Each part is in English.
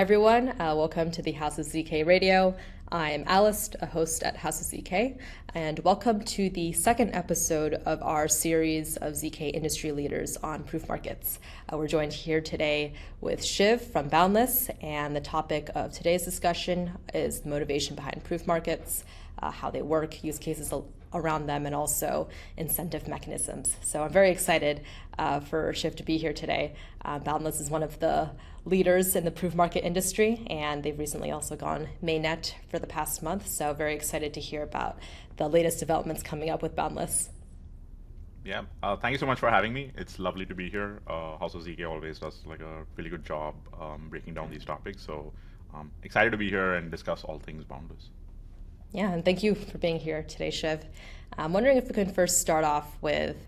Hi, everyone. Welcome to the House of ZK Radio. I am Alice, a host at House of ZK, and welcome to the second episode of our series of ZK industry leaders on proof markets. We're joined here today with Shiv from Boundless, and the topic of today's discussion is the motivation behind proof markets, how they work, use cases around them, and also incentive mechanisms. So I'm very excited for Shiv to be here today. Boundless is one of the leaders in the proof market industry, and they've recently also gone mainnet for the past month. So very excited to hear about the latest developments coming up with Boundless. Yeah, thank you so much for having me. It's lovely to be here. House of ZK always does like a really good job breaking down these topics. So excited to be here and discuss all things Boundless. Yeah, and thank you for being here today, Shiv. I'm wondering if we can first start off with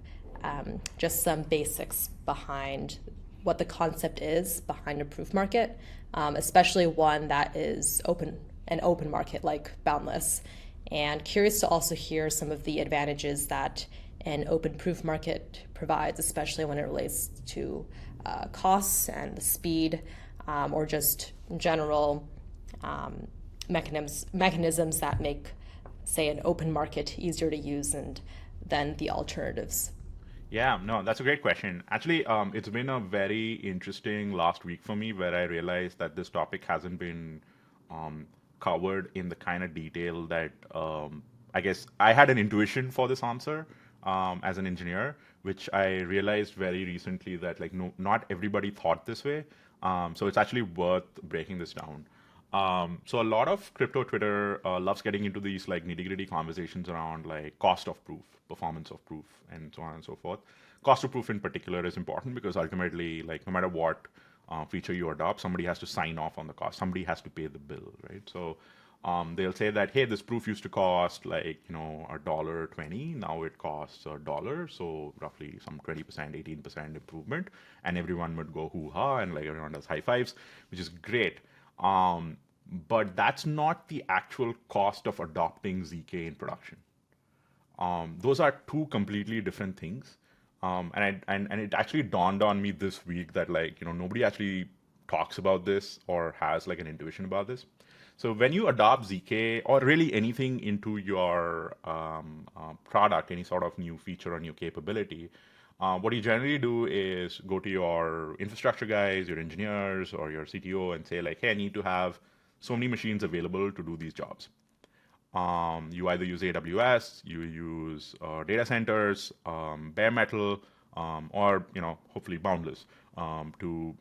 just some basics behind what the concept is behind a proof market, especially one that is an open market like Boundless. And curious to also hear some of the advantages that an open proof market provides, especially when it relates to costs and the speed, or just general mechanisms that make, say, an open market easier to use than the alternatives. Yeah, no, that's a great question. Actually, it's been a very interesting last week for me where I realized that this topic hasn't been covered in the kind of detail that I guess I had an intuition for this answer as an engineer, which I realized very recently that like no, not everybody thought this way. So it's actually worth breaking this down. So a lot of crypto Twitter loves getting into these like nitty-gritty conversations around like cost of proof, performance of proof, and so on and so forth. Cost of proof in particular is important because ultimately, like no matter what feature you adopt, somebody has to sign off on the cost. Somebody has to pay the bill, right? So they'll say that, hey, this proof used to cost like $1.20, now it costs $1, so roughly some 20%, 18% improvement, and everyone would go hoo-ha and like everyone does high fives, which is great. But that's not the actual cost of adopting ZK in production. Those are two completely different things. And it actually dawned on me this week that like nobody actually talks about this or has like an intuition about this. So when you adopt ZK or really anything into your product, any sort of new feature or new capability, what you generally do is go to your infrastructure guys, your engineers, or your CTO and say like, hey, I need to have so many machines available to do these jobs. You either use AWS, you use data centers, bare metal, or hopefully Boundless to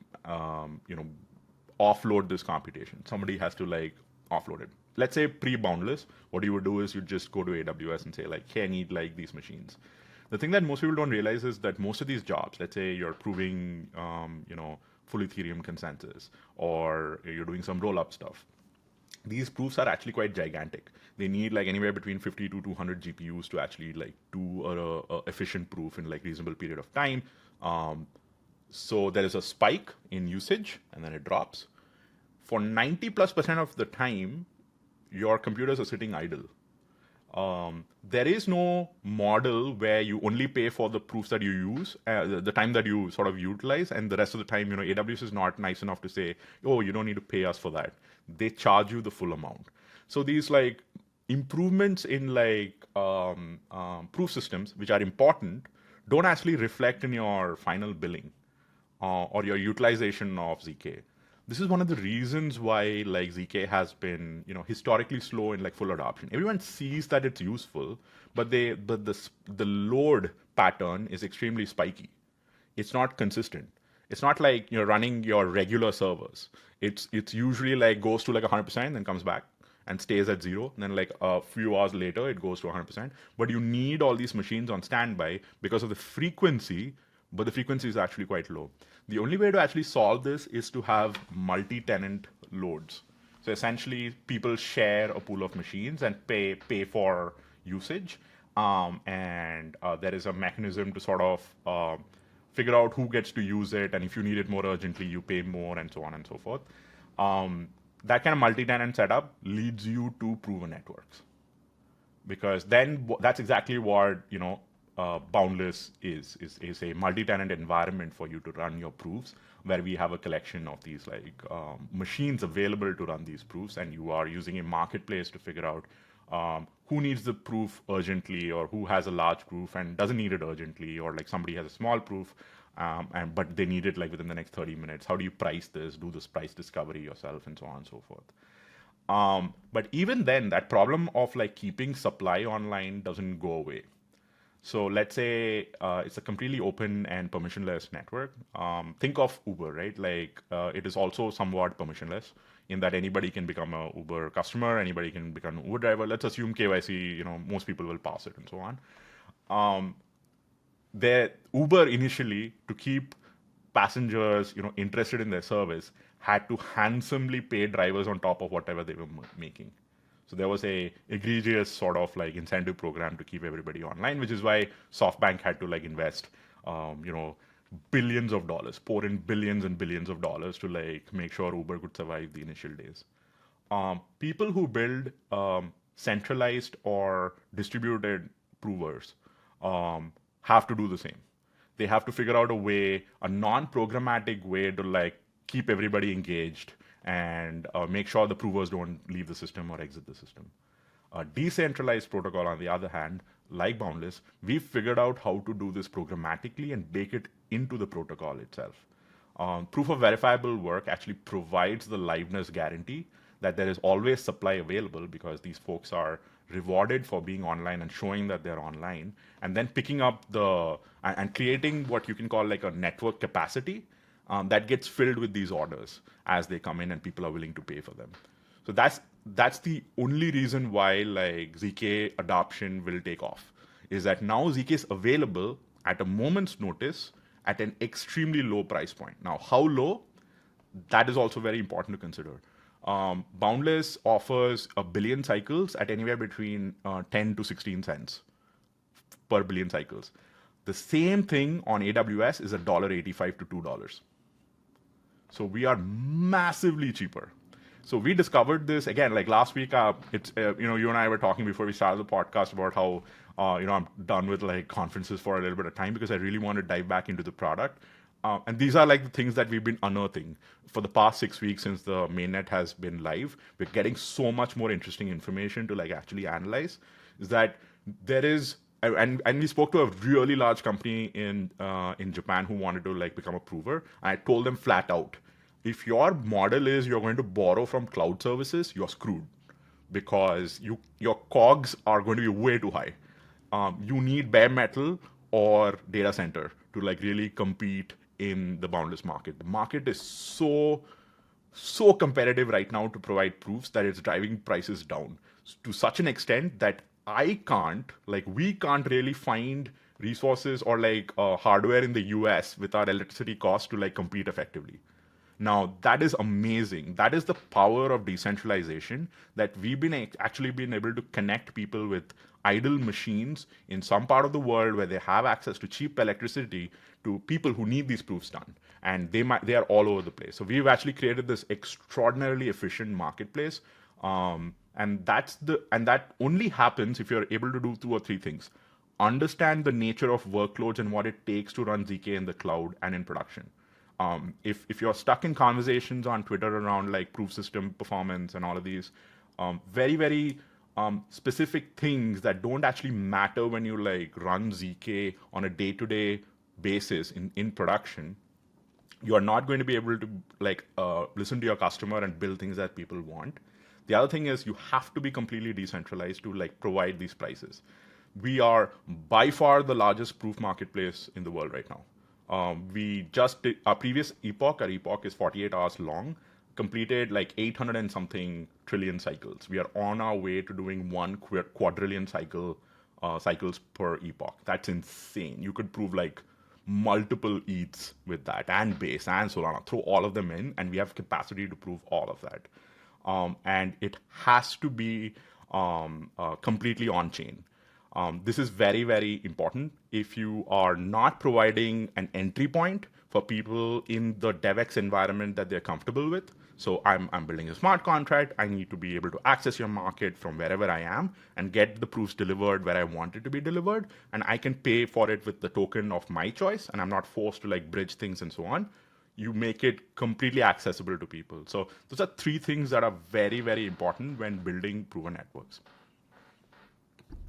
offload this computation. Somebody has to like offload it. Let's say pre-Boundless, what you would do is you just go to AWS and say like, hey, I need like these machines. The thing that most people don't realize is that most of these jobs, let's say you're proving, full Ethereum consensus, or you're doing some roll-up stuff, these proofs are actually quite gigantic. They need like anywhere between 50 to 200 GPUs to actually like do a efficient proof in like reasonable period of time. So there is a spike in usage and then it drops. For 90+% of the time, your computers are sitting idle. There is no model where you only pay for the proofs that you use, the time that you sort of utilize, and the rest of the time, AWS is not nice enough to say, oh, you don't need to pay us for that. They charge you the full amount. So these like improvements in like proof systems, which are important, don't actually reflect in your final billing or your utilization of ZK. This is one of the reasons why like ZK has been historically slow in like full adoption. Everyone sees that it's useful, but the load pattern is extremely spiky. It's not consistent. It's not like you're running your regular servers. It's usually like goes to like 100% then comes back and stays at zero. And then like a few hours later it goes to 100%. But you need all these machines on standby because of the frequency, but the frequency is actually quite low. The only way to actually solve this is to have multi-tenant loads. So essentially, people share a pool of machines and pay for usage, and there is a mechanism to sort of figure out who gets to use it, and if you need it more urgently, you pay more, and so on and so forth. That kind of multi-tenant setup leads you to proven networks, because then that's exactly what Boundless is a multi-tenant environment for you to run your proofs, where we have a collection of these machines available to run these proofs, and you are using a marketplace to figure out who needs the proof urgently, or who has a large proof and doesn't need it urgently, or like somebody has a small proof but they need it like within the next 30 minutes. How do you price this? Do this price discovery yourself, and so on and so forth. But even then, that problem of like keeping supply online doesn't go away. So let's say it's a completely open and permissionless network. Think of Uber, right? Like it is also somewhat permissionless in that anybody can become a Uber customer, anybody can become an Uber driver. Let's assume KYC, most people will pass it and so on. Their Uber initially, to keep passengers, interested in their service, had to handsomely pay drivers on top of whatever they were making. So there was a egregious sort of like incentive program to keep everybody online, which is why SoftBank had to like invest, billions of dollars, pour in billions and billions of dollars to like make sure Uber could survive the initial days. People who build centralized or distributed provers have to do the same. They have to figure out a non-programmatic way to like keep everybody engaged and make sure the provers don't leave the system or exit the system. A decentralized protocol, on the other hand, like Boundless, we've figured out how to do this programmatically and bake it into the protocol itself. Proof-of-verifiable-work actually provides the liveness guarantee that there is always supply available, because these folks are rewarded for being online and showing that they're online, and then picking up and creating what you can call like a network capacity that gets filled with these orders as they come in and people are willing to pay for them. So that's the only reason why like ZK adoption will take off, is that now ZK is available at a moment's notice at an extremely low price point. Now, how low? That is also very important to consider. Boundless offers a billion cycles at anywhere between 10 to 16 cents per billion cycles. The same thing on AWS is $1.85 to $2. So we are massively cheaper. So we discovered this again, like last week. You and I were talking before we started the podcast about how I'm done with like conferences for a little bit of time because I really want to dive back into the product. And these are like the things that we've been unearthing for the past 6 weeks since the mainnet has been live. We're getting so much more interesting information to like actually analyze. Is that there is, and we spoke to a really large company in Japan who wanted to like become a prover. And I told them flat out, if your model is you're going to borrow from cloud services, you're screwed, because your cogs are going to be way too high. You need bare metal or data center to like really compete in the Boundless market. The market is so competitive right now to provide proofs that it's driving prices down to such an extent that we can't really find resources or like hardware in the US with our electricity costs to like compete effectively. Now, that is amazing. That is the power of decentralization, that we've been actually been able to connect people with idle machines in some part of the world where they have access to cheap electricity to people who need these proofs done. And they are all over the place. So we've actually created this extraordinarily efficient marketplace. And that only happens if you're able to do 2 or 3 things. Understand the nature of workloads and what it takes to run ZK in the cloud and in production. If you're stuck in conversations on Twitter around like proof system performance and all of these very, very specific things that don't actually matter when you like run ZK on a day-to-day basis in production, you are not going to be able to like listen to your customer and build things that people want. The other thing is you have to be completely decentralized to like provide these prices. We are by far the largest proof marketplace in the world right now. We just did our previous epoch. Our epoch is 48 hours long, completed like 800 and something trillion cycles. We are on our way to doing 1 quadrillion cycles per epoch. That's insane. You could prove like multiple ETHs with that, and Base and Solana. Throw all of them in, and we have capacity to prove all of that. And it has to be completely on chain. This is very, very important. If you are not providing an entry point for people in the DevX environment that they're comfortable with, so I'm building a smart contract, I need to be able to access your market from wherever I am and get the proofs delivered where I want it to be delivered, and I can pay for it with the token of my choice, and I'm not forced to like bridge things and so on. You make it completely accessible to people. So those are three things that are very, very important when building proven networks.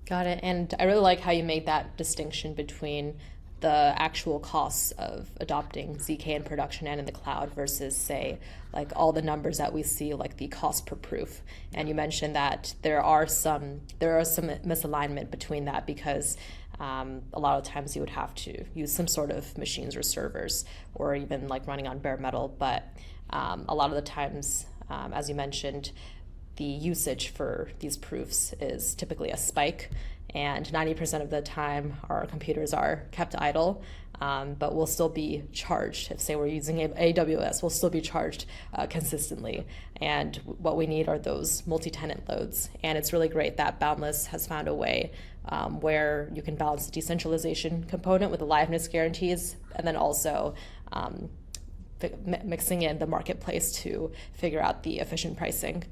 Got it. And I really like how you made that distinction between the actual costs of adopting ZK in production and in the cloud versus, say, like all the numbers that we see, like the cost per proof. And you mentioned that there are some misalignment between that because a lot of times you would have to use some sort of machines or servers or even like running on bare metal. But a lot of the times, as you mentioned, the usage for these proofs is typically a spike, and 90% of the time our computers are kept idle, but we'll still be charged. If, say, we're using AWS, we'll still be charged consistently. And what we need are those multi-tenant loads. And it's really great that Boundless has found a way where you can balance the decentralization component with the liveness guarantees, and then also mixing in the marketplace to figure out the efficient pricing.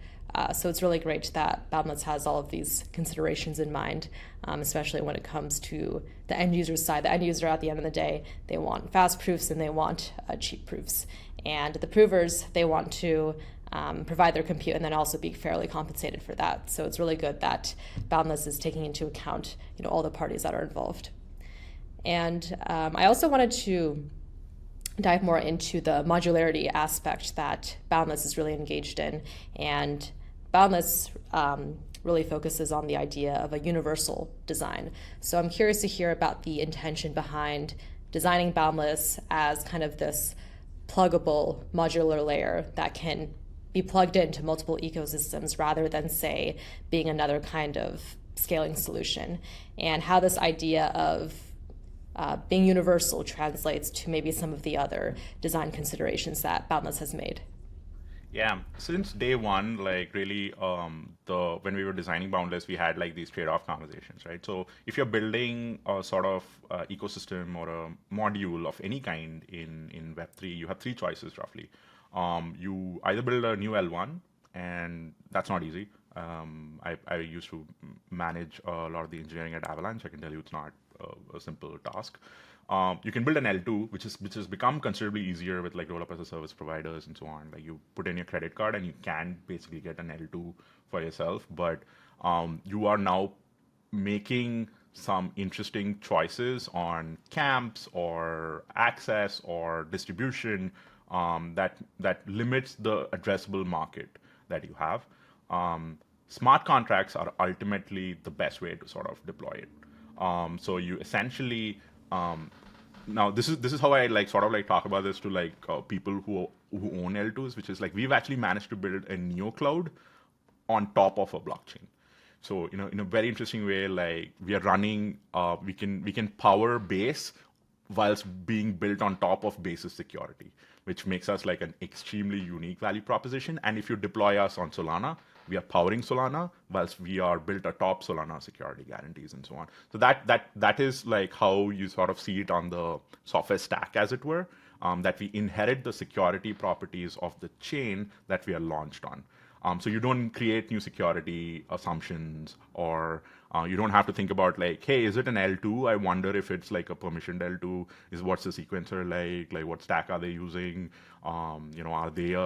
So it's really great that Boundless has all of these considerations in mind, especially when it comes to the end user side. The end user, at the end of the day, they want fast proofs and they want cheap proofs. And the provers, they want to provide their compute and then also be fairly compensated for that. So it's really good that Boundless is taking into account, all the parties that are involved. And I also wanted to dive more into the modularity aspect that Boundless is really engaged in. And Boundless really focuses on the idea of a universal design. So I'm curious to hear about the intention behind designing Boundless as kind of this pluggable modular layer that can be plugged into multiple ecosystems rather than, say, being another kind of scaling solution, and how this idea of being universal translates to maybe some of the other design considerations that Boundless has made. Yeah, since day one, like really, when we were designing Boundless, we had like these trade-off conversations, right? So if you're building a sort of ecosystem or a module of any kind in Web3, you have three choices roughly. You either build a new L1, and that's not easy. I used to manage a lot of the engineering at Avalanche. I can tell you it's not a simple task. You can build an L2, which has become considerably easier with like roll-up as a service providers and so on. Like you put in your credit card and you can basically get an L2 for yourself. But you are now making some interesting choices on camps or access or distribution that limits the addressable market that you have. Smart contracts are ultimately the best way to sort of deploy it. So you essentially now this is how I like sort of like talk about this to like people who own L2s, which is like we've actually managed to build a neo cloud on top of a blockchain. So in a very interesting way, like we are running, we can power Base whilst being built on top of Base's security, which makes us like an extremely unique value proposition. And if you deploy us on Solana, we are powering Solana whilst we are built atop Solana security guarantees and so on. So that is like how you sort of see it on the software stack, as it were, that we inherit the security properties of the chain that we are launched on. So you don't create new security assumptions, or you don't have to think about like, hey, is it an L2? I wonder if it's like a permissioned L2. What's the sequencer like? Like what stack are they using? Are they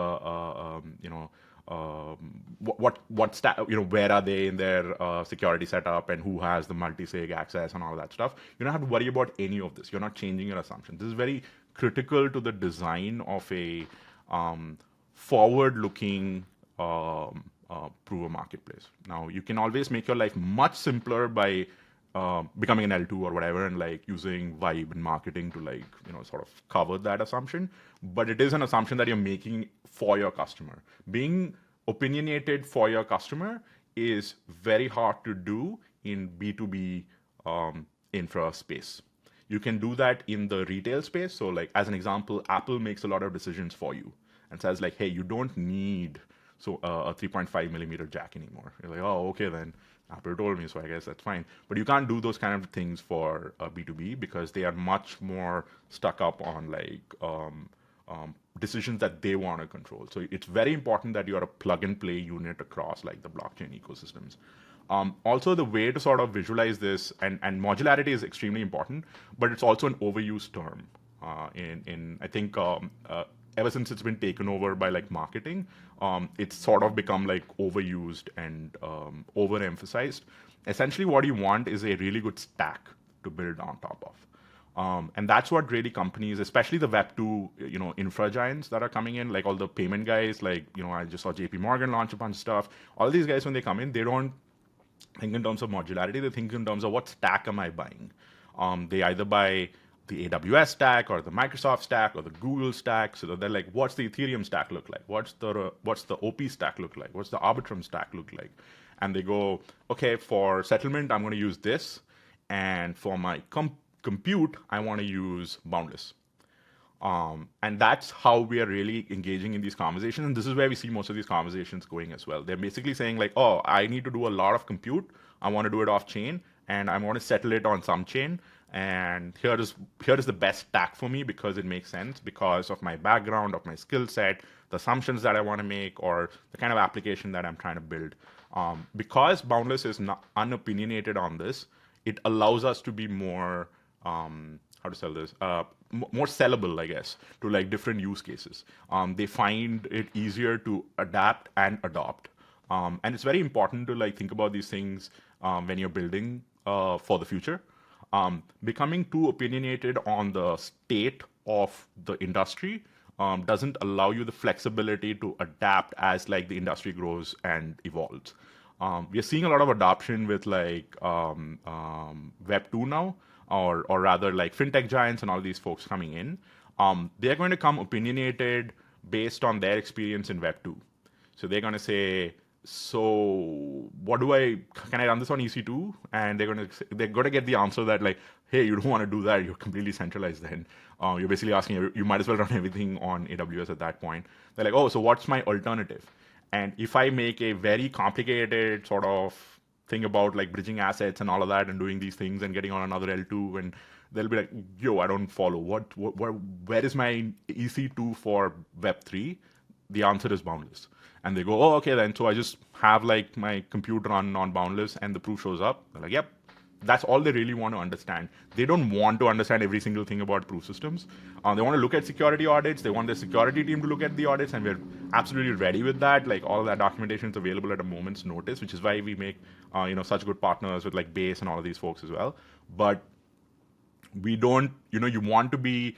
what stack? Where are they in their security setup, and who has the multi-sig access and all that stuff? You don't have to worry about any of this. You're not changing your assumption. This is very critical to the design of a forward-looking prove a marketplace. Now you can always make your life much simpler by becoming an L2 or whatever, and like using Vibe and marketing to like sort of cover that assumption. But it is an assumption that you're making for your customer. Being opinionated for your customer is very hard to do in B2B infra space. You can do that in the retail space. So like as an example, Apple makes a lot of decisions for you and says like, hey, you don't need a 3.5 millimeter jack anymore. You're like, oh, okay then. Apple told me, so I guess that's fine. But you can't do those kind of things for B2B because they are much more stuck up on like decisions that they want to control. So it's very important that you're a plug and play unit across like the blockchain ecosystems. Also, the way to sort of visualize this, and modularity is extremely important, but it's also an overused term. In I think ever since it's been taken over by like marketing, it's sort of become like overused and overemphasized. Essentially, what you want is a really good stack to build on top of. And that's what really companies, especially the Web2, infra giants that are coming in, like all the payment guys, like, I just saw JP Morgan launch a bunch of stuff. All these guys, when they come in, they don't think in terms of modularity, they think in terms of what stack am I buying. They either buy the AWS stack or the Microsoft stack or the Google stack. So they're like, what's the Ethereum stack look like? What's the OP stack look like? What's the Arbitrum stack look like? And they go, okay, for settlement, I'm going to use this. And for my compute, I want to use Boundless. And that's how we are really engaging in these conversations. And this is where we see most of these conversations going as well. They're basically saying like, oh, I need to do a lot of compute. I want to do it off chain and I want to settle it on some chain. And here is the best stack for me because it makes sense because of my background, of my skill set, the assumptions that I want to make, or the kind of application that I'm trying to build. Because Boundless is not unopinionated on this, it allows us to be more, how to sell this, more sellable, I guess, to like different use cases. They find it easier to adapt and adopt. And it's very important to like think about these things when you're building for the future. Becoming too opinionated on the state of the industry doesn't allow you the flexibility to adapt as like the industry grows and evolves. We are seeing a lot of adoption with like Web 2 now, or rather like fintech giants and all these folks coming in. They're going to come opinionated based on their experience in Web 2. So they're going to say, so can I run this on EC2? And they're going to get the answer that like, hey, you don't want to do that. You're completely centralized then. You're basically asking, you might as well run everything on AWS at that point. They're like, oh, so what's my alternative? And if I make a very complicated sort of thing about like bridging assets and all of that and doing these things and getting on another L2, and they'll be like, yo, I don't follow. Where is my EC2 for Web3? The answer is Boundless. And they go, oh, okay, then. So I just have like my compute run on Boundless and the proof shows up. They're like, yep. That's all they really want to understand. They don't want to understand every single thing about proof systems. They want to look at security audits. They want the security team to look at the audits, and we're absolutely ready with that. Like all of that documentation is available at a moment's notice, which is why we make such good partners with like Base and all of these folks as well. But we don't, you want to be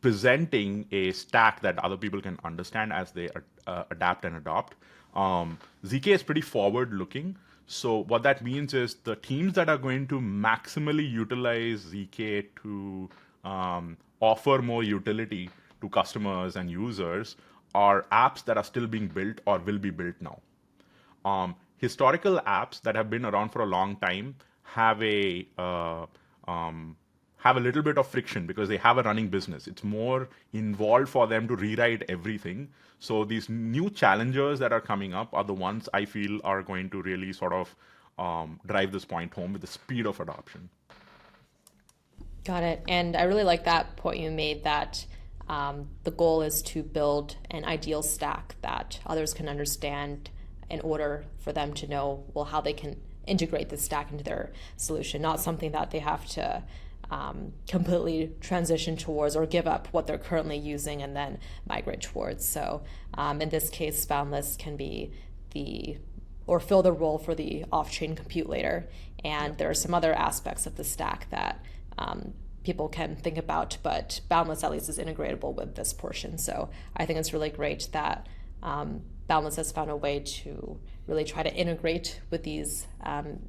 presenting a stack that other people can understand as they adapt and adopt. ZK is pretty forward-looking. So what that means is the teams that are going to maximally utilize ZK to offer more utility to customers and users are apps that are still being built or will be built now. Historical apps that have been around for a long time have a little bit of friction because they have a running business. It's more involved for them to rewrite everything. So these new challengers that are coming up are the ones I feel are going to really sort of drive this point home with the speed of adoption. Got it. And I really like that point you made that the goal is to build an ideal stack that others can understand in order for them to know, well, how they can integrate this stack into their solution, not something that they have to completely transition towards or give up what they're currently using and then migrate towards. So in this case, Boundless can be fill the role for the off-chain compute layer. And there are some other aspects of the stack that people can think about, but Boundless at least is integratable with this portion. So I think it's really great that Boundless has found a way to really try to integrate with these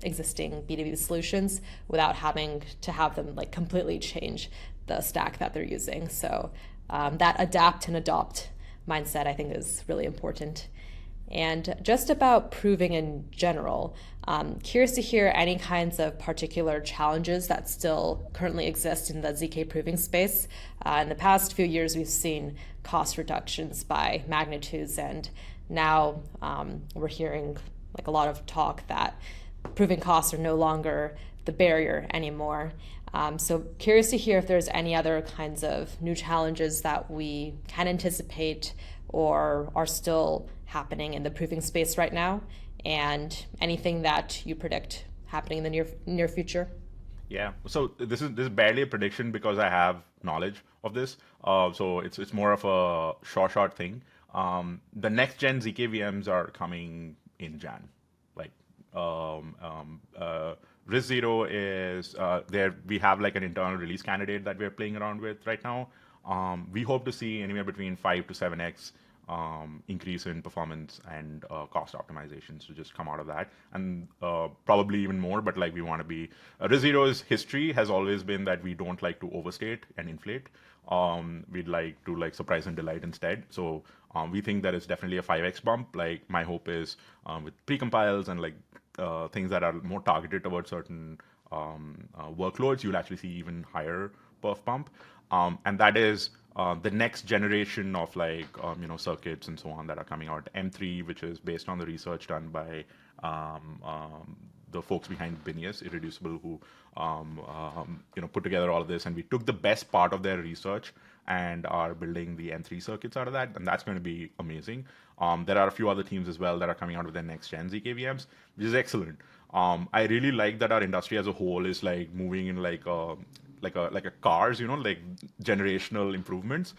existing B2B solutions without having to have them like completely change the stack that they're using. So that adapt and adopt mindset I think is really important. And just about proving in general, curious to hear any kinds of particular challenges that still currently exist in the ZK proving space. In the past few years, we've seen cost reductions by magnitudes, and now we're hearing like a lot of talk that proving costs are no longer the barrier anymore. So curious to hear if there's any other kinds of new challenges that we can anticipate or are still happening in the proving space right now, and anything that you predict happening in the near future. Yeah. So this is barely a prediction because I have knowledge of this. So it's more of a short thing. The next gen zkVMs are coming in Jan. Like RIS Zero is there. We have like an internal release candidate that we're playing around with right now. We hope to see anywhere between 5 to 7x increase in performance and cost optimizations to just come out of that, and probably even more. But like we want to be, RIS Zero's history has always been that we don't like to overstate and inflate. We'd like to like surprise and delight instead. So we think that it's definitely a 5x bump. Like my hope is with precompiles and like things that are more targeted towards certain workloads, you'll actually see even higher perf bump. And that is the next generation of like circuits and so on that are coming out. M3, which is based on the research done by the folks behind Binius, Irreducible, who put together all of this, and we took the best part of their research and are building the M3 circuits out of that, and that's going to be amazing. There are a few other teams as well that are coming out with their next gen zkVMs, which is excellent. I really like that our industry as a whole is like moving in like a cars, like generational improvements.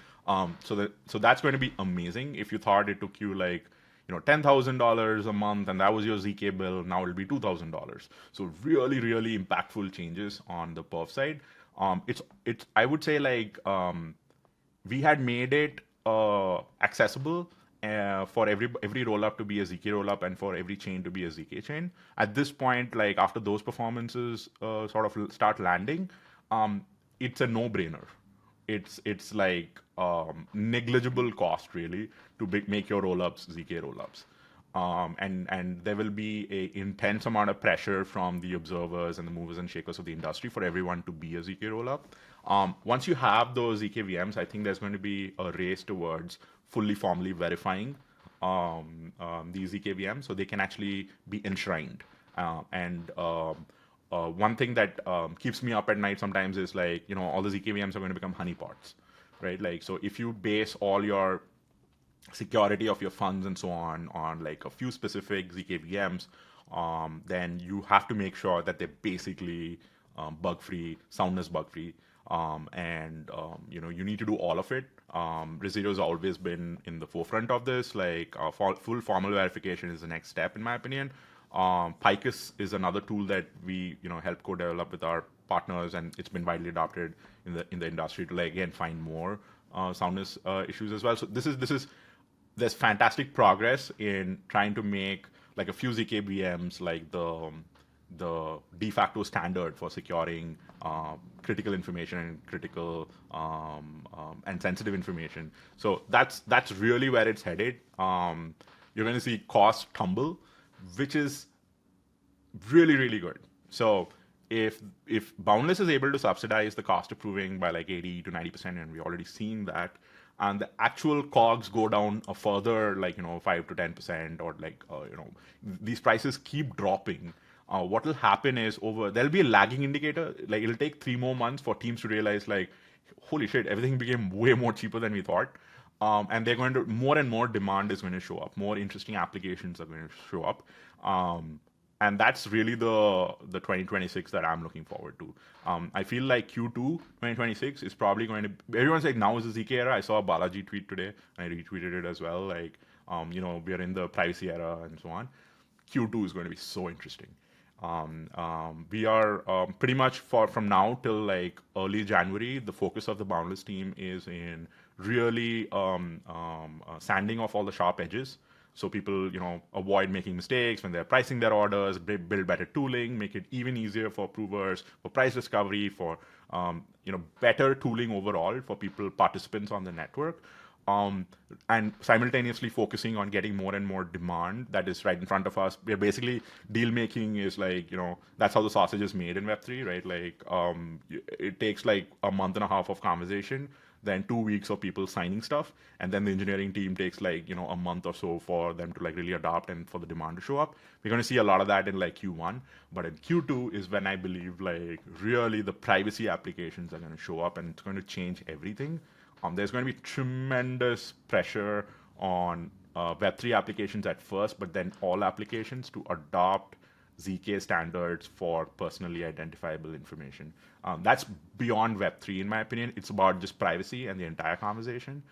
So that's going to be amazing. If you thought it took you like $10,000 a month and that was your zk bill, now it'll be $2,000. So really really impactful changes on the perf side. It's I would say like we had made it accessible for every roll-up to be a zk roll-up and for every chain to be a zk chain. At this point, like after those performances sort of start landing, it's a no-brainer. It's like negligible cost really to make your rollups zk rollups. And there will be a intense amount of pressure from the observers and the movers and shakers of the industry for everyone to be a zk rollup. Once you have those zkVMs, I think there's going to be a race towards fully formally verifying these zkVMs so they can actually be enshrined. One thing that keeps me up at night sometimes is like, all the zkVMs are going to become honeypots, right? Like, so if you base all your security of your funds and so on like a few specific zkVMs, then you have to make sure that they're basically bug-free, soundness bug-free, and you need to do all of it. RIS Zero has always been in the forefront of this. Like full formal verification is the next step, in my opinion. Picus is another tool that we help co-develop with our partners, and it's been widely adopted in the industry to like again find more soundness issues as well. So there's fantastic progress in trying to make like a few zkVMs like the de facto standard for securing critical information and critical and sensitive information. So that's really where it's headed. You're going to see costs tumble, which is really really good. So if Boundless is able to subsidize the cost of proving by like 80 to 90%, and we're already seeing that, and the actual cogs go down a further like 5 to 10%, or like these prices keep dropping, what will happen is there'll be a lagging indicator. Like it'll take 3 more months for teams to realize like, holy shit, everything became way more cheaper than we thought. And they're going to, more and more demand is going to show up, more interesting applications are going to show up. And that's really the 2026 that I'm looking forward to. I feel like Q2 2026 is probably going to, everyone's like, now is the ZK era. I saw a Balaji tweet today, I retweeted it as well. Like, we are in the privacy era and so on. Q2 is going to be so interesting. We are pretty much from now till like early January, the focus of the Boundless team is in really sanding off all the sharp edges. So people, avoid making mistakes when they're pricing their orders, build better tooling, make it even easier for provers, for price discovery, for, better tooling overall for participants on the network. and simultaneously focusing on getting more and more demand that is right in front of us. We're basically deal making is like, that's how the sausage is made in Web3, right? Like, it takes like a month and a half of conversation, then 2 weeks of people signing stuff, and then the engineering team takes like, a month or so for them to like really adopt and for the demand to show up. We're going to see a lot of that in like Q1, but in Q2 is when I believe like really the privacy applications are going to show up, and it's going to change everything. There's going to be tremendous pressure on Web3 applications at first, but then all applications to adopt ZK standards for personally identifiable information. That's beyond Web3, in my opinion. It's about just privacy and the entire conversation.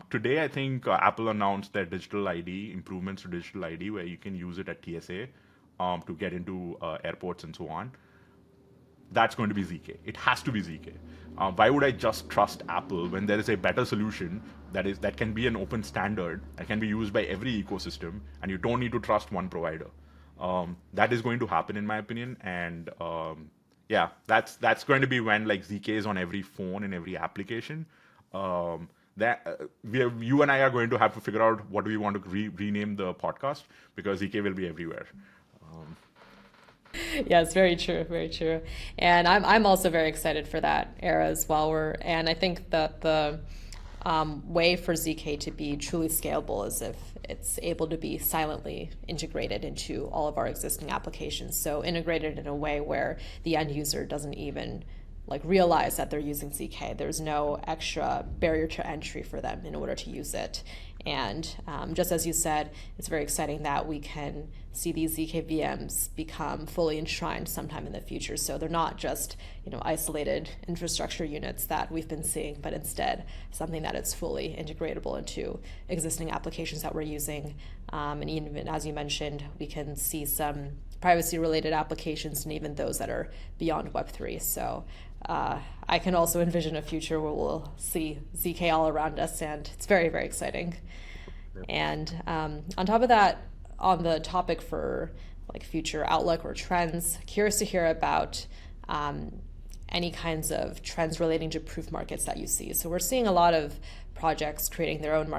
Today, I think Apple announced their digital ID, improvements to digital ID, where you can use it at TSA to get into airports and so on. That's going to be ZK. It has to be ZK. Why would I just trust Apple when there is a better solution that can be an open standard, that can be used by every ecosystem, and you don't need to trust one provider? That is going to happen, in my opinion, and yeah, that's going to be when like ZK is on every phone and every application. You and I are going to have to figure out what do we want to rename the podcast, because ZK will be everywhere. Yeah, it's very true, very true. And I'm also very excited for that era as well. And I think that the way for ZK to be truly scalable is if it's able to be silently integrated into all of our existing applications. So integrated in a way where the end user doesn't even like realize that they're using ZK. There's no extra barrier to entry for them in order to use it. And just as you said, it's very exciting that we can see these zkVMs become fully enshrined sometime in the future. So they're not just isolated infrastructure units that we've been seeing, but instead something that is fully integratable into existing applications that we're using. And even as you mentioned, we can see some privacy-related applications and even those that are beyond Web3. So I can also envision a future where we'll see ZK all around us, and it's very, very exciting. Yep. And on top of that, on the topic for like future outlook or trends, curious to hear about any kinds of trends relating to proof markets that you see. So we're seeing a lot of projects creating their own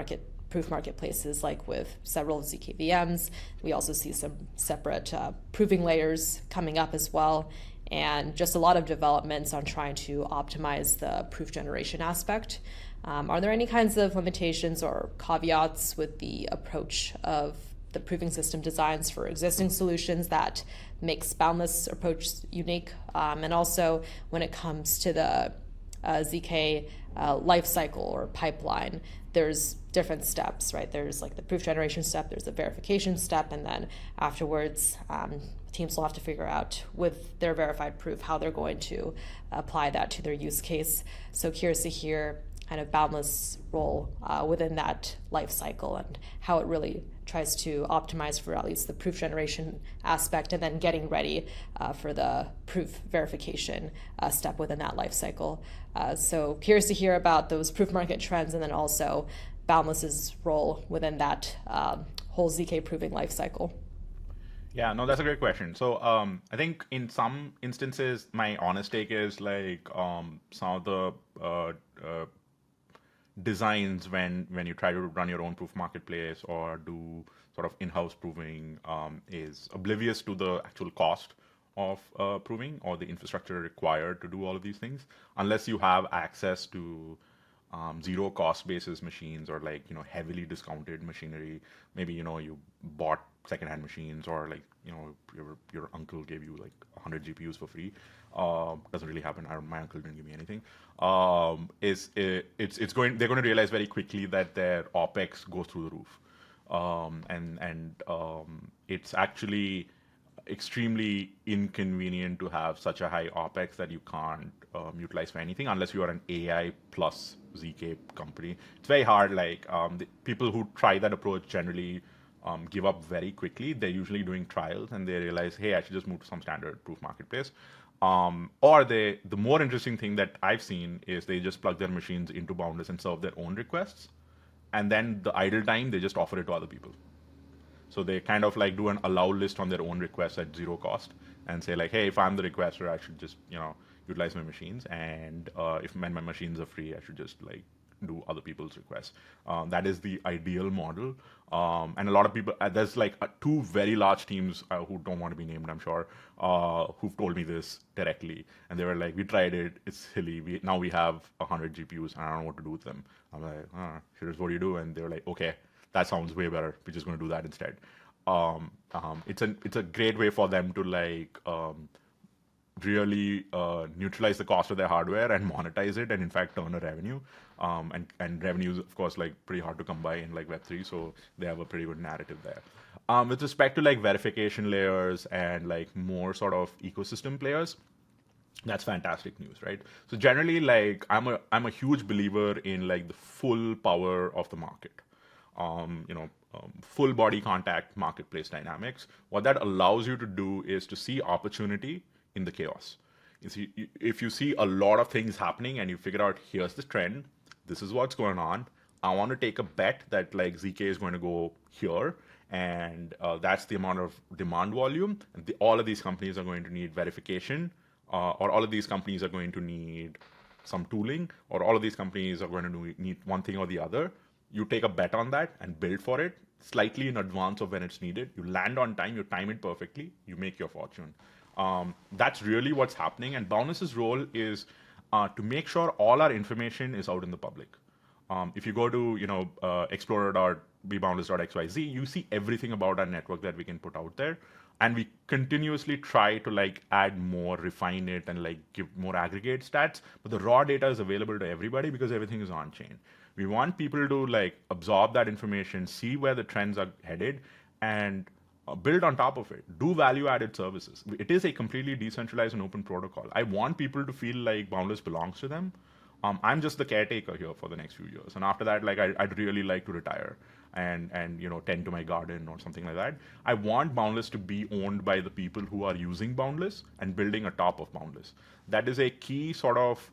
proof marketplaces, like with several zkVMs. We also see some separate proving layers coming up as well, and just a lot of developments on trying to optimize the proof generation aspect. Are there any kinds of limitations or caveats with the approach of the proving system designs for existing solutions that makes Boundless approach unique? And also when it comes to the ZK lifecycle or pipeline, there's different steps, right? There's like the proof generation step, there's the verification step, and then afterwards, teams will have to figure out with their verified proof how they're going to apply that to their use case. So curious to hear kind of Boundless role within that life cycle and how it really tries to optimize for at least the proof generation aspect, and then getting ready for the proof verification step within that life cycle. So curious to hear about those proof market trends, and then also Boundless's role within that whole ZK proving life cycle. Yeah, no, that's a great question. So I think in some instances, my honest take is like some of the designs when you try to run your own proof marketplace or do sort of in-house proving is oblivious to the actual cost of proving or the infrastructure required to do all of these things, unless you have access to zero cost basis machines or like heavily discounted machinery. Maybe you bought secondhand machines, or like your uncle gave you like 100 GPUs for free. Doesn't really happen. My uncle didn't give me anything. They're going to realize very quickly that their OpEx goes through the roof, and it's actually extremely inconvenient to have such a high OpEx that you can't utilize for anything unless you are an AI plus ZK company. It's very hard. Like the people who try that approach generally give up very quickly. They're usually doing trials and they realize, hey, I should just move to some standard proof marketplace. Or the more interesting thing that I've seen is they just plug their machines into Boundless and serve their own requests, and then the idle time they just offer it to other people. So they kind of like do an allow list on their own requests at zero cost and say like, hey, if I'm the requester, I should just utilize my machines, and if my machines are free, I should just like do other people's requests. That is the ideal model. And a lot of people, there's like two very large teams who don't want to be named, I'm sure, who've told me this directly. And they were like, we tried it, it's silly. Now we have 100 GPUs and I don't know what to do with them. I'm like, here's what you do. And they were like, okay, that sounds way better. We're just going to do that instead. It's a great way for them to like really neutralize the cost of their hardware and monetize it, and in fact turn a revenue. And revenues, of course, like pretty hard to come by in like Web3, so they have a pretty good narrative there. With respect to like verification layers and like more sort of ecosystem players, that's fantastic news, right? So generally, like I'm a huge believer in like the full power of the market. Full body contact marketplace dynamics. What that allows you to do is to see opportunity in the chaos. If you see a lot of things happening and you figure out, here's the trend, this is what's going on, I want to take a bet that like ZK is going to go here, and that's the amount of demand volume. And all of these companies are going to need verification, or all of these companies are going to need some tooling, or all of these companies are going to need one thing or the other. You take a bet on that and build for it slightly in advance of when it's needed. You land on time, you time it perfectly, you make your fortune. That's really what's happening. And Boundless's role is to make sure all our information is out in the public. If you go to explorer.beboundless.xyz, you see everything about our network that we can put out there. And we continuously try to like add more, refine it, and like give more aggregate stats. But the raw data is available to everybody because everything is on chain. We want people to like absorb that information, see where the trends are headed, and build on top of it. Do value-added services. It is a completely decentralized and open protocol. I want people to feel like Boundless belongs to them. I'm just the caretaker here for the next few years, and after that, like I'd really like to retire and tend to my garden or something like that. I want Boundless to be owned by the people who are using Boundless and building atop of Boundless. That is a key sort of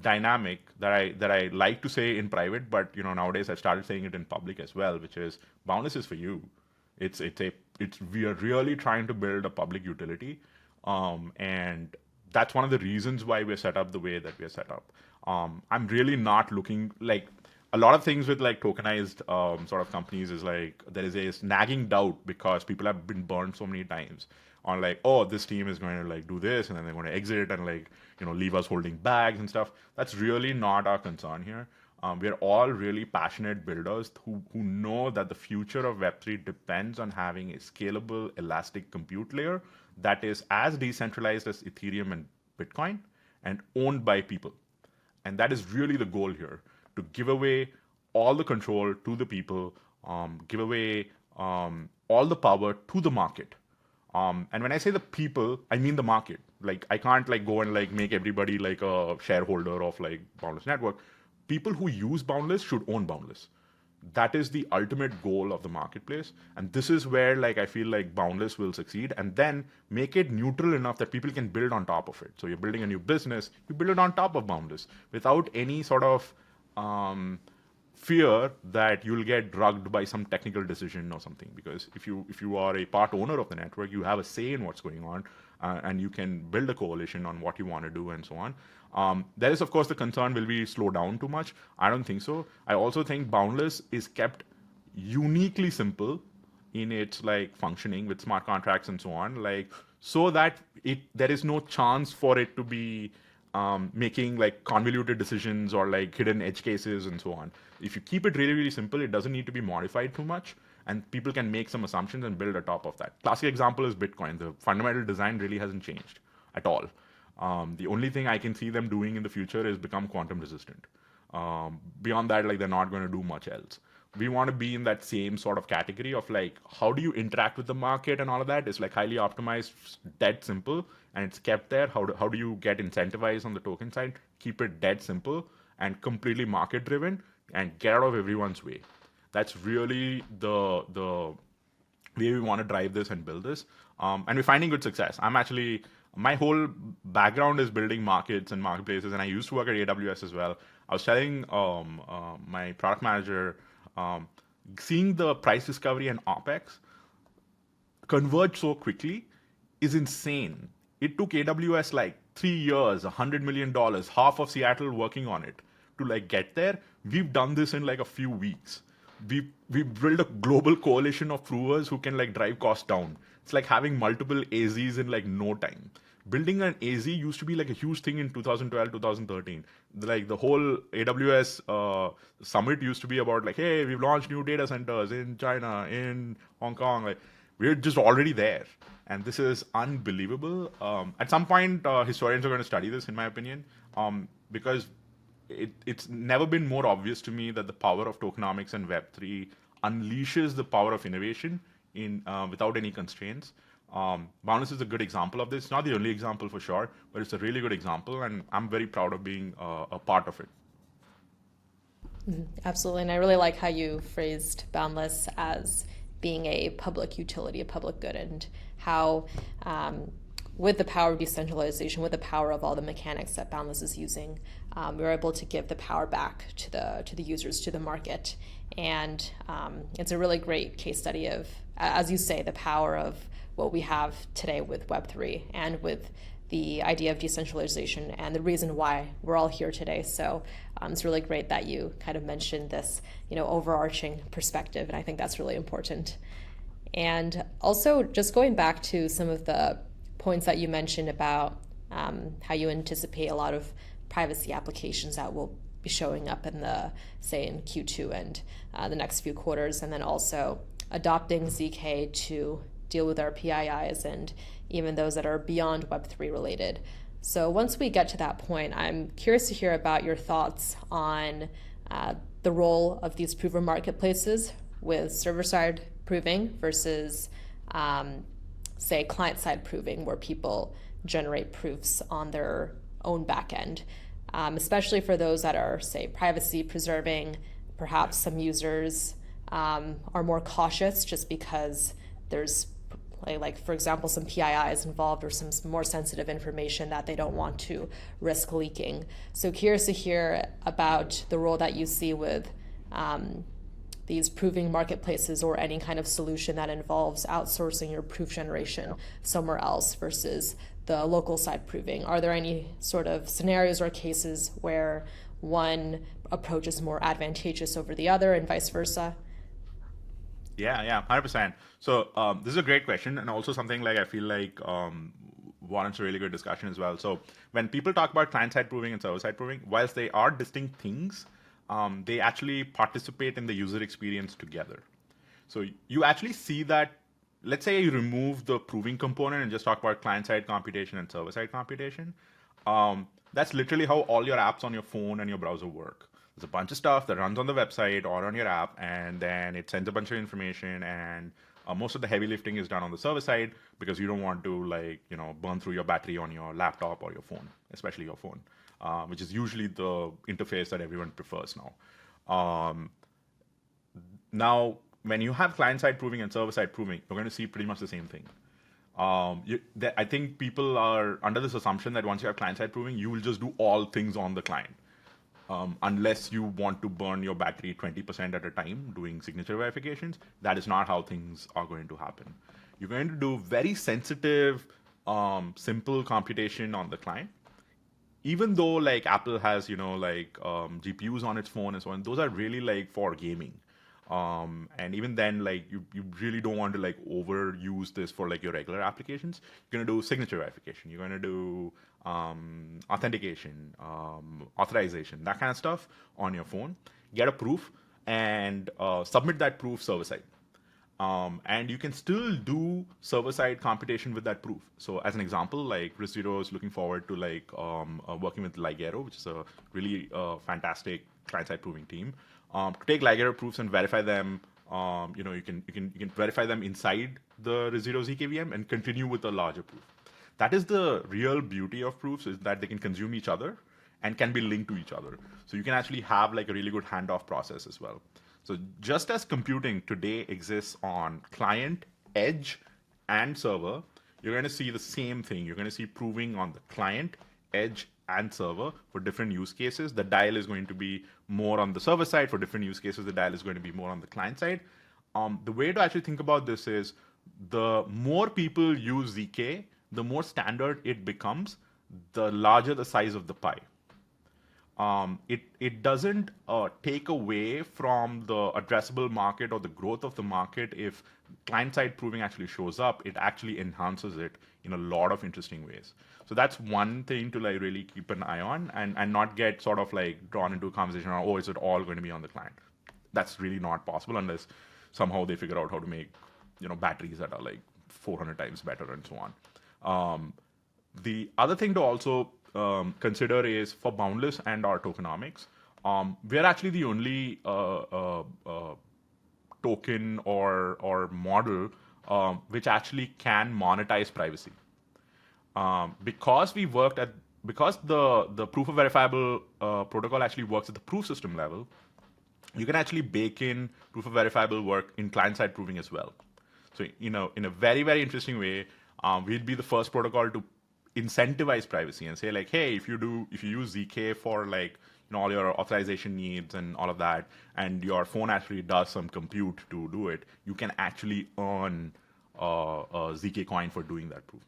dynamic that I like to say in private, but nowadays I've started saying it in public as well, which is Boundless is for you. We are really trying to build a public utility, and that's one of the reasons why we're set up the way that we're set up. I'm really not looking like a lot of things with like tokenized sort of companies is like there is a nagging doubt because people have been burned so many times on like, oh, this team is going to like do this and then they're going to exit and like leave us holding bags and stuff. That's really not our concern here. We're all really passionate builders who know that the future of Web3 depends on having a scalable, elastic compute layer that is as decentralized as Ethereum and Bitcoin and owned by people. And that is really the goal here, to give away all the control to the people, give away all the power to the market. And when I say the people, I mean the market. Like I can't like go and like make everybody like a shareholder of like Boundless Network. People who use Boundless should own Boundless. That is the ultimate goal of the marketplace. And this is where like I feel like Boundless will succeed, and then make it neutral enough that people can build on top of it. So you're building a new business, you build it on top of Boundless without any sort of fear that you'll get drugged by some technical decision or something. Because if you are a part owner of the network, you have a say in what's going on, and you can build a coalition on what you want to do and so on. There is, of course, the concern, will we slow down too much? I don't think so. I also think Boundless is kept uniquely simple in its like functioning with smart contracts and so on, like so that there is no chance for it to be making like convoluted decisions or like hidden edge cases and so on. If you keep it really, really simple, it doesn't need to be modified too much, and people can make some assumptions and build atop of that. Classic example is Bitcoin. The fundamental design really hasn't changed at all. The only thing I can see them doing in the future is become quantum resistant. Beyond that, like they're not going to do much else. We want to be in that same sort of category of like, how do you interact with the market and all of that? It's like highly optimized, dead simple, and it's kept there. How do you get incentivized on the token side? Keep it dead simple and completely market driven, and get out of everyone's way. That's really the way we want to drive this and build this. And we're finding good success. My whole background is building markets and marketplaces, and I used to work at AWS as well. I was telling my product manager, seeing the price discovery and OpEx converge so quickly is insane. It took AWS like 3 years, $100 million, half of Seattle working on it. to like get there. We've done this in like a few weeks. We built a global coalition of provers who can like drive costs down. It's like having multiple AZs in like no time. Building an AZ used to be like a huge thing in 2012, 2013. Like the whole AWS summit used to be about like, hey, we've launched new data centers in China, in Hong Kong. Like, we're just already there. And this is unbelievable. At some point, historians are going to study this, in my opinion, because it's never been more obvious to me that the power of tokenomics and Web3 unleashes the power of innovation in without any constraints. Boundless is a good example of this. It's not the only example for sure, but it's a really good example, and I'm very proud of being a part of it. Absolutely, and I really like how you phrased Boundless as being a public utility, a public good, and how with the power of decentralization, with the power of all the mechanics that Boundless is using, we were able to give the power back to the users, to the market. And it's a really great case study of, as you say, the power of what we have today with Web3 and with the idea of decentralization and the reason why we're all here today. So it's really great that you kind of mentioned this, overarching perspective, and I think that's really important. And also, just going back to some of the points that you mentioned about how you anticipate a lot of privacy applications that will be showing up in in Q2 and the next few quarters, and then also adopting ZK to deal with our PIIs and even those that are beyond Web3 related. So once we get to that point, I'm curious to hear about your thoughts on the role of these prover marketplaces with server-side proving versus, say, client-side proving, where people generate proofs on their own backend, especially for those that are, say, privacy preserving. Perhaps some users are more cautious just because there's, like for example, some PIIs involved or some more sensitive information that they don't want to risk leaking. So curious to hear about the role that you see with these proving marketplaces or any kind of solution that involves outsourcing your proof generation somewhere else versus the local side proving. Are there any sort of scenarios or cases where one approach is more advantageous over the other and vice versa? Yeah, 100%. So this is a great question, and also something like I feel like warrants a really good discussion as well. So when people talk about client-side proving and server-side proving, whilst they are distinct things, they actually participate in the user experience together. So you actually see that, let's say you remove the proving component and just talk about client-side computation and server-side computation. That's literally how all your apps on your phone and your browser work. There's a bunch of stuff that runs on the website or on your app, and then it sends a bunch of information, and most of the heavy lifting is done on the server side because you don't want to burn through your battery on your laptop or your phone, especially your phone, which is usually the interface that everyone prefers now. Now, when you have client-side proving and server-side proving, you're going to see pretty much the same thing. I think people are under this assumption that once you have client-side proving, you will just do all things on the client. Unless you want to burn your battery 20% at a time doing signature verifications. That is not how things are going to happen. You're going to do very sensitive, simple computation on the client. Even though like Apple has, GPUs on its phone and so on, those are really like for gaming. And even then, like you really don't want to like overuse this for like your regular applications. You're going to do signature verification. You're going to do authentication, authorization, that kind of stuff on your phone. Get a proof and submit that proof server side. And you can still do server-side computation with that proof. So as an example, like RIS0 is looking forward to like working with Ligero, which is a really fantastic client-side proving team. To take Ligero proofs and verify them, you can verify them inside the RIS0 zkVM and continue with a larger proof. That is the real beauty of proofs, is that they can consume each other and can be linked to each other. So you can actually have like a really good handoff process as well. So just as computing today exists on client, edge, and server, you're going to see the same thing. You're going to see proving on the client, edge, and server for different use cases. The dial is going to be more on the server side. For different use cases, the dial is going to be more on the client side. The way to actually think about this is the more people use ZK, the more standard it becomes, the larger the size of the pie. it doesn't take away from the addressable market or the growth of the market if client-side proving actually shows up. It actually enhances it in a lot of interesting ways. So that's one thing to like really keep an eye on and not get sort of like drawn into a conversation on, oh, is it all going to be on the client? That's really not possible unless somehow they figure out how to make batteries that are like 400 times better and so on. The other thing to also consider is for Boundless and our tokenomics, we're actually the only token or model which actually can monetize privacy. Because the proof of verifiable protocol actually works at the proof system level, you can actually bake in proof of verifiable work in client-side proving as well. So, in a very, very interesting way, we'd be the first protocol to incentivize privacy and say like, hey, if you use ZK for like all your authorization needs and all of that, and your phone actually does some compute to do it, you can actually earn a ZK coin for doing that proof,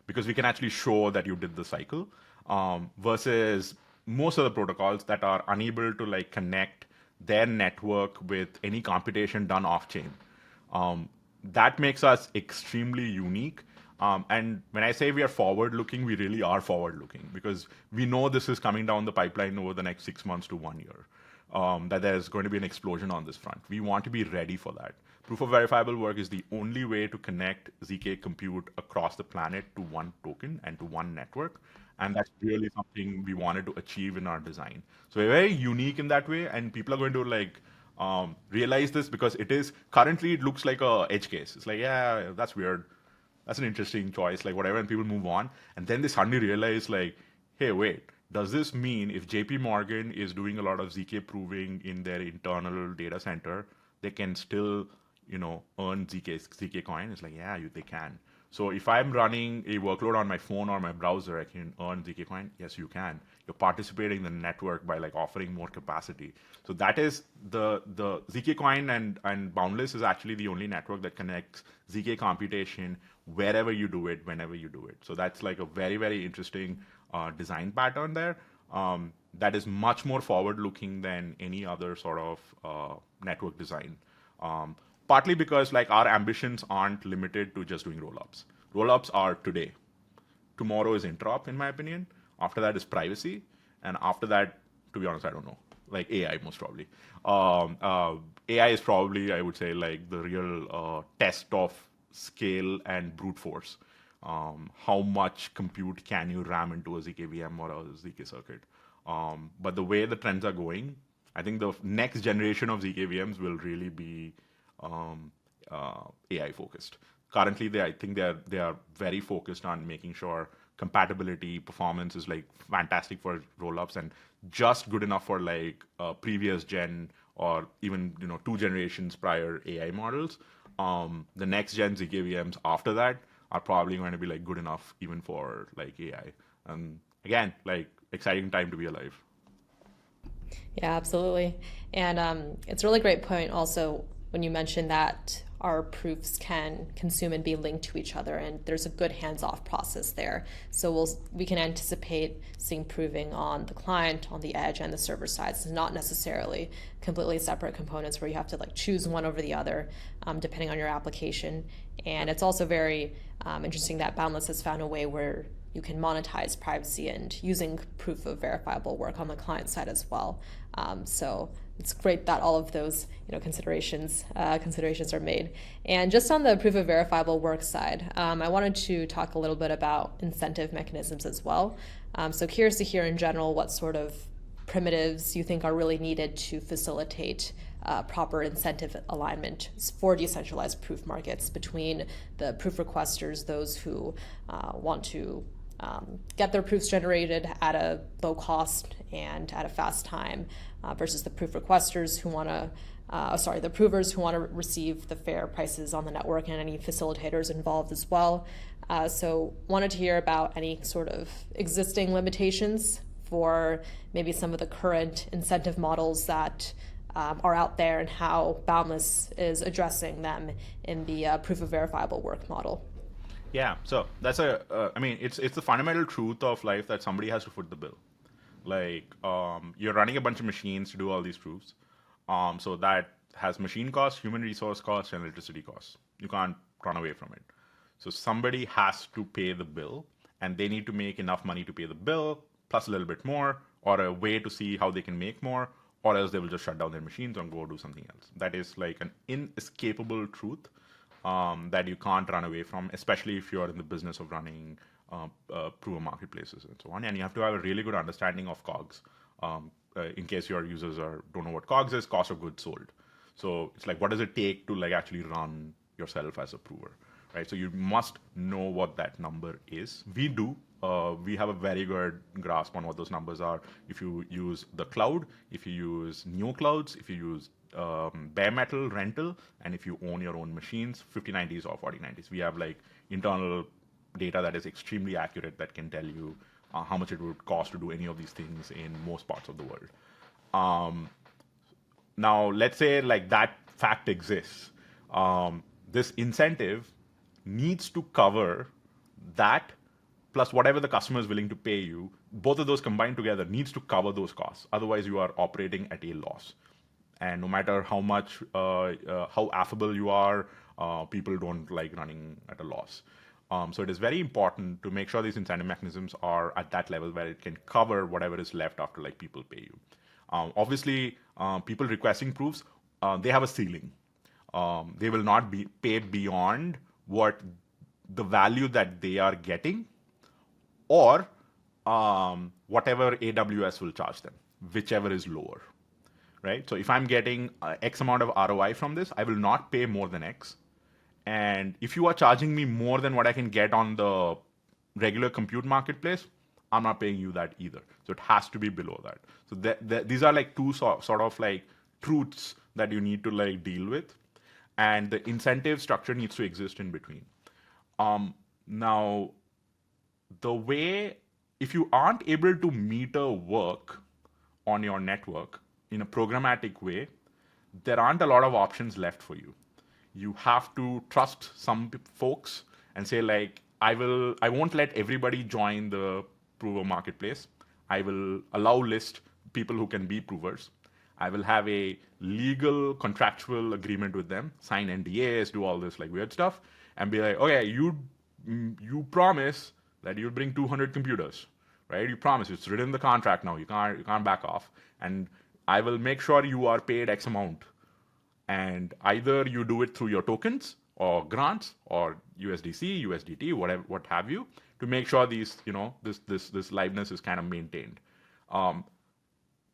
because we can actually show that you did the cycle, versus most of the protocols that are unable to like connect their network with any computation done off-chain. That makes us extremely unique. And when I say we are forward-looking, we really are forward-looking, because we know this is coming down the pipeline over the next 6 months to 1 year, that there's going to be an explosion on this front. We want to be ready for that. Proof of verifiable work is the only way to connect ZK compute across the planet to one token and to one network. And that's really something we wanted to achieve in our design. So we're very unique in that way, and people are going to like realize this, because currently it looks like a edge case. It's like, yeah, that's weird. That's an interesting choice, like whatever, and people move on. And then they suddenly realize like, hey, wait, does this mean if JP Morgan is doing a lot of ZK proving in their internal data center, they can still, earn ZK coin? It's like, yeah, they can. So if I'm running a workload on my phone or my browser, I can earn ZK coin. Yes, you can. You're participating in the network by like offering more capacity. So that is the ZK coin, and Boundless is actually the only network that connects ZK computation wherever you do it, whenever you do it. So that's like a very, very interesting design pattern there. That is much more forward-looking than any other sort of network design. Partly because like our ambitions aren't limited to just doing rollups. Rollups are today. Tomorrow is interop, in my opinion. After that is privacy, and after that, to be honest, I don't know. Like AI, most probably. AI is probably, I would say, like the real test of scale and brute force. How much compute can you ram into a zkVM or a ZK circuit? But the way the trends are going, I think the next generation of zkVMs will really be AI focused. Currently, I think they are very focused on making sure compatibility, performance is like fantastic for rollups and just good enough for like previous gen or even 2 generations prior AI models. The next gen zkVMs after that are probably going to be like good enough even for like AI. And again, like exciting time to be alive. Yeah, absolutely. And it's a really great point also when you mentioned that our proofs can consume and be linked to each other, and there's a good hands-off process there. So we can anticipate seeing proving on the client, on the edge, and the server sides, not necessarily completely separate components where you have to like choose one over the other, depending on your application. And it's also very interesting that Boundless has found a way where you can monetize privacy and using proof of verifiable work on the client side as well. So it's great that all of those considerations are made. And just on the proof of verifiable work side, I wanted to talk a little bit about incentive mechanisms as well. So curious to hear in general what sort of primitives you think are really needed to facilitate proper incentive alignment for decentralized proof markets between the proof requesters, those who want to get their proofs generated at a low cost and at a fast time, versus the proof requesters who want to, the provers who want to receive the fair prices on the network, and any facilitators involved as well. So wanted to hear about any sort of existing limitations for maybe some of the current incentive models that are out there, and how Boundless is addressing them in the proof of verifiable work model. Yeah, so that's it's the fundamental truth of life that somebody has to foot the bill. Like you're running a bunch of machines to do all these proofs. So that has machine costs, human resource costs, and electricity costs. You can't run away from it. So somebody has to pay the bill, and they need to make enough money to pay the bill, plus a little bit more, or a way to see how they can make more, or else they will just shut down their machines and go do something else. That is like an inescapable truth that you can't run away from, especially if you're in the business of running proven marketplaces and so on. And you have to have a really good understanding of COGS. In case your users don't know what COGS is, cost of goods sold. So it's like, what does it take to like actually run yourself as a prover, right? So you must know what that number is. We do. We have a very good grasp on what those numbers are. If you use the cloud, if you use new clouds, if you use bare metal rental, and if you own your own machines, 5090s or 4090s. We have like internal data that is extremely accurate that can tell you how much it would cost to do any of these things in most parts of the world. Now, let's say like that fact exists. This incentive needs to cover that plus whatever the customer is willing to pay you. Both of those combined together needs to cover those costs. Otherwise, you are operating at a loss. And no matter how much, how affable you are, people don't like running at a loss. So it is very important to make sure these incentive mechanisms are at that level where it can cover whatever is left after like people pay you. Obviously, people requesting proofs, they have a ceiling. They will not be paid beyond what the value that they are getting, or whatever AWS will charge them, whichever is lower, right? So if I'm getting X amount of ROI from this, I will not pay more than X. And if you are charging me more than what I can get on the regular compute marketplace, I'm not paying you that either. So it has to be below that. So these are like two sort of like truths that you need to like deal with. And the incentive structure needs to exist in between. Now, the way, if you aren't able to meter work on your network in a programmatic way, there aren't a lot of options left for you. You have to trust some folks and say like, I won't let everybody join the prover marketplace. I will allow list people who can be provers. I will have a legal contractual agreement with them, sign NDAs, do all this like weird stuff, and be like, okay, you promise that you'll bring 200 computers, right? You promise, it's written in the contract now. You can't back off, and I will make sure you are paid X amount. And either you do it through your tokens or grants or USDC, USDT, whatever, what have you, to make sure these, this liveness is kind of maintained.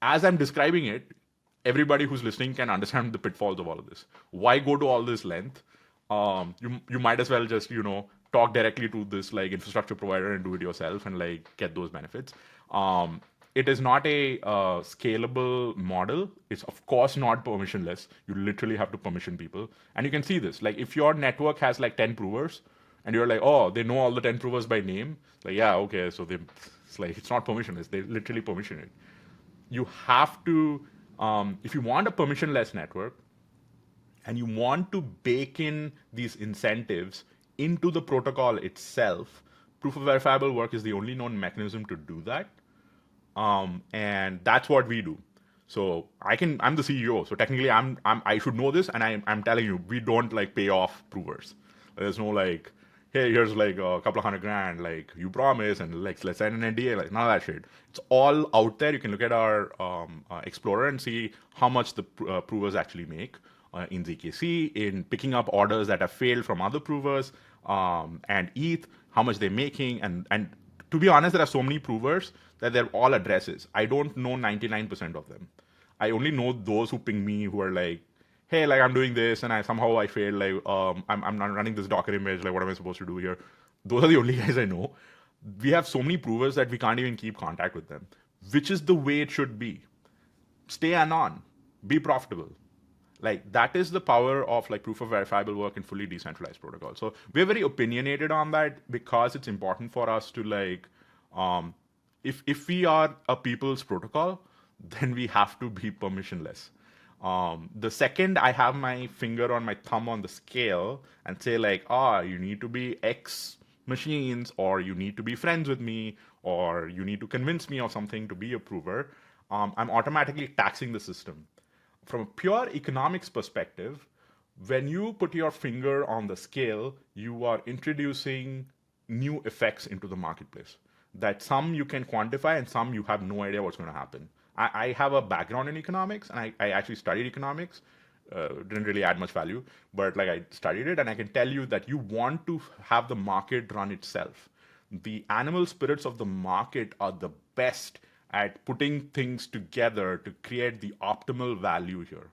As I'm describing it, everybody who's listening can understand the pitfalls of all of this. Why go to all this length? You might as well just talk directly to this like infrastructure provider and do it yourself and like get those benefits. It is not a scalable model. It's of course not permissionless. You literally have to permission people. And you can see this. Like if your network has like 10 provers and you're like, oh, they know all the 10 provers by name. Like, yeah, okay. So it's not permissionless. They literally permission it. You have to, if you want a permissionless network and you want to bake in these incentives into the protocol itself, proof of verifiable work is the only known mechanism to do that. And that's what we do. So I'm the CEO. So technically I should know this. And I'm telling you, we don't like pay off provers. There's no like, hey, here's like a couple of $100,000, like you promise, and like, let's sign an NDA, like none of that shit. It's all out there. You can look at our Explorer and see how much the provers actually make in zkC, in picking up orders that have failed from other provers, and ETH, how much they're making. And to be honest, there are so many provers that they're all addresses. I don't know 99% of them. I only know those who ping me who are like, hey, like I'm doing this and I failed. Like I'm not running this Docker image. Like what am I supposed to do here? Those are the only guys I know. We have so many provers that we can't even keep contact with them, which is the way it should be. Stay anon, be profitable. Like that is the power of like proof of verifiable work and fully decentralized protocol. So we're very opinionated on that because it's important for us to like, if we are a people's protocol, then we have to be permissionless. The second I have my finger on my thumb on the scale and say like, you need to be X machines, or you need to be friends with me, or you need to convince me of something to be a prover, I'm automatically taxing the system. From a pure economics perspective, when you put your finger on the scale, you are introducing new effects into the marketplace. That some you can quantify and some you have no idea what's going to happen. I have a background in economics, and I actually studied economics. Didn't really add much value, but like I studied it, and I can tell you that you want to have the market run itself. The animal spirits of the market are the best at putting things together to create the optimal value here,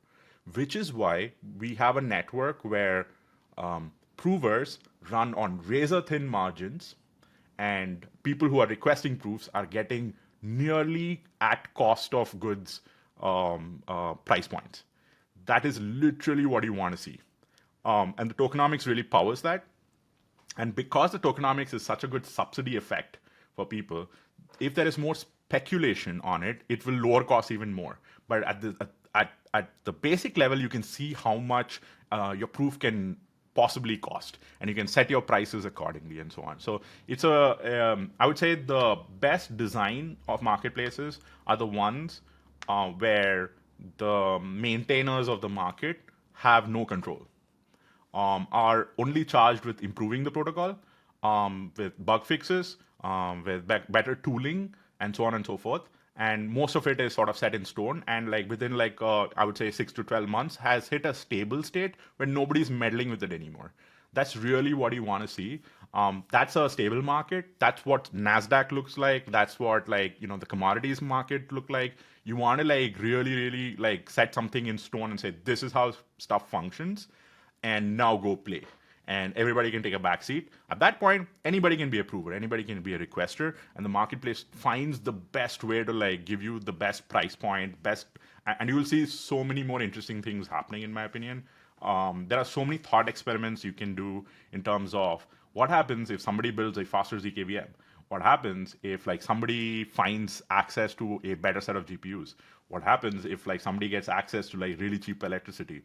which is why we have a network where provers run on razor thin margins, and people who are requesting proofs are getting nearly at cost of goods price points. That is literally what you want to see. And the tokenomics really powers that. And because the tokenomics is such a good subsidy effect for people, if there is more speculation on it, it will lower costs even more. But at the basic level, you can see how much your proof can possibly cost, and you can set your prices accordingly and so on. So it's I would say the best design of marketplaces are the ones where the maintainers of the market have no control, are only charged with improving the protocol, with bug fixes, with better tooling, and so on and so forth. And most of it is sort of set in stone, and like within I would say 6 to 12 months has hit a stable state where nobody's meddling with it anymore. That's really what you want to see. That's a stable market. That's what Nasdaq looks like. That's what the commodities market look like. You want to really set something in stone and say this is how stuff functions, and now go play. And everybody can take a back seat. At that point, anybody can be a prover, anybody can be a requester, and the marketplace finds the best way to give you the best price point, and you will see so many more interesting things happening, in my opinion. There are so many thought experiments you can do in terms of what happens if somebody builds a faster zkVM. What happens if somebody finds access to a better set of GPUs? What happens if somebody gets access to really cheap electricity?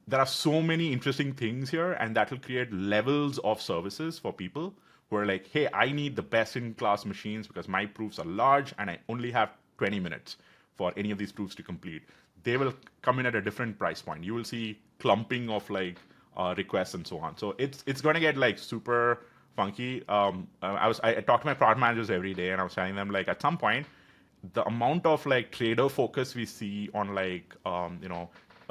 There are so many interesting things here, and that will create levels of services for people who are like, hey, I need the best in class machines because my proofs are large and I only have 20 minutes for any of these proofs to complete. They will come in at a different price point. You will see clumping of requests and so on. So it's going to get super funky. I talk to my product managers every day, and I was telling them at some point the amount of trader focus we see on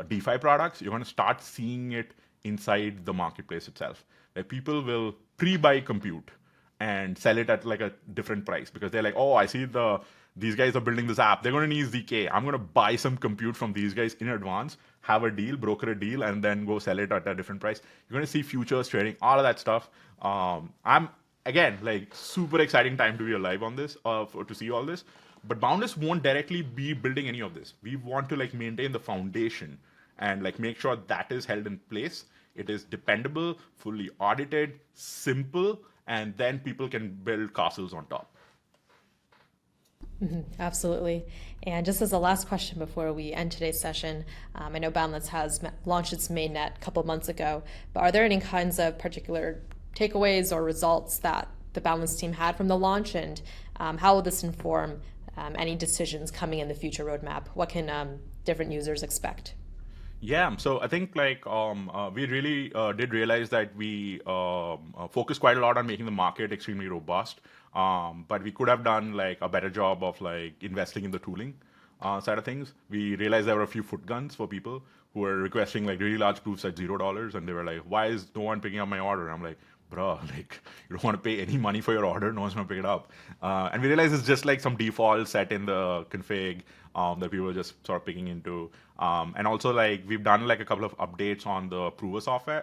DeFi products, you're going to start seeing it inside the marketplace itself. People will pre-buy compute and sell it at a different price because they're like, oh, I see these guys are building this app. They're going to need zk. I'm going to buy some compute from these guys in advance, have a deal, broker a deal, and then go sell it at a different price. You're going to see futures trading, all of that stuff. I'm again super exciting time to be alive on this, to see all this. But Boundless won't directly be building any of this. We want to maintain the foundation and make sure that is held in place. It is dependable, fully audited, simple, and then people can build castles on top. Absolutely. And just as a last question before we end today's session, I know Boundless has launched its mainnet a couple months ago, but are there any kinds of particular takeaways or results that the Boundless team had from the launch, and how will this inform any decisions coming in the future roadmap? What can different users expect? Yeah, so I think we really did realize that we focused quite a lot on making the market extremely robust, but we could have done a better job of investing in the tooling side of things. We realized there were a few foot guns for people who were requesting really large proofs at $0, and they were like, "Why is no one picking up my order?" I'm like, bro, you don't want to pay any money for your order, no one's going to pick it up. And we realize it's just some default set in the config that people are just sort of picking into. And also we've done a couple of updates on the prover software,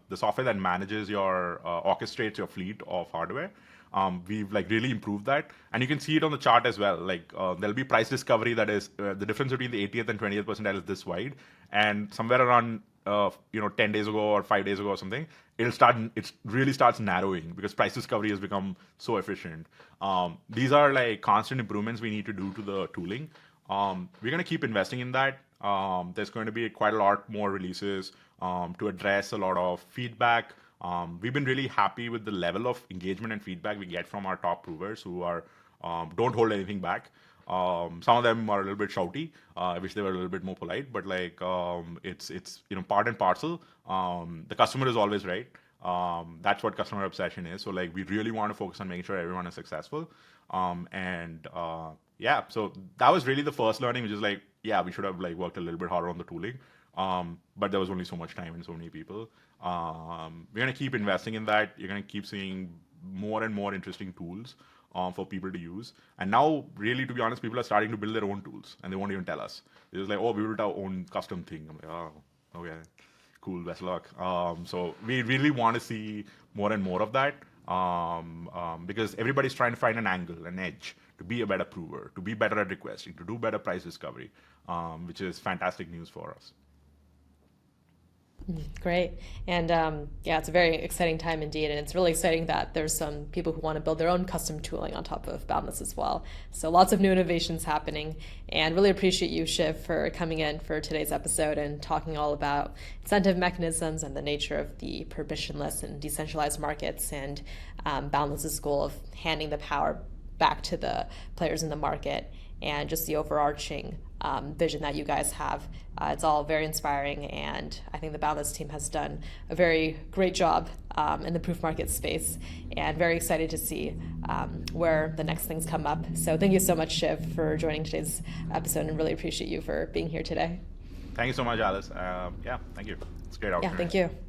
the software that manages your, orchestrates your fleet of hardware. We've really improved that, and you can see it on the chart as well. There'll be price discovery that is the difference between the 80th and 20th percentile is this wide, and somewhere around 10 days ago or 5 days ago or something, it really starts narrowing because price discovery has become so efficient. These are constant improvements we need to do to the tooling. We're going to keep investing in that. There's going to be quite a lot more releases to address a lot of feedback We've been really happy with the level of engagement and feedback we get from our top provers who are don't hold anything back. Some of them are a little bit shouty. I wish they were a little bit more polite, but like it's part and parcel. The customer is always right. That's what customer obsession is. So like we really want to focus on making sure everyone is successful. Yeah, so that was really the first learning, which is like, yeah, we should have like worked a little bit harder on the tooling. But there was only so much time and so many people. We're gonna keep investing in that. You're gonna keep seeing more and more interesting tools for people to use. And now, really, to be honest, people are starting to build their own tools, and they won't even tell us. They're just like, oh, we built our own custom thing. I'm like, oh, okay, cool, best of luck. So we really want to see more and more of that because everybody's trying to find an angle, an edge, to be a better prover, to be better at requesting, to do better price discovery, which is fantastic news for us. Great. And yeah, it's a very exciting time indeed. And it's really exciting that there's some people who want to build their own custom tooling on top of Boundless as well. So lots of new innovations happening. And really appreciate you, Shiv, for coming in for today's episode and talking all about incentive mechanisms and the nature of the permissionless and decentralized markets and Boundless's goal of handing the power back to the players in the market and just the overarching vision that you guys have. It's all very inspiring, and I think the Boundless team has done a very great job in the proof market space, and very excited to see where the next things come up. So thank you so much, Shiv, for joining today's episode, and really appreciate you for being here today. Thank you so much, Alice. Yeah, thank you. It's a great opportunity. Yeah, thank you.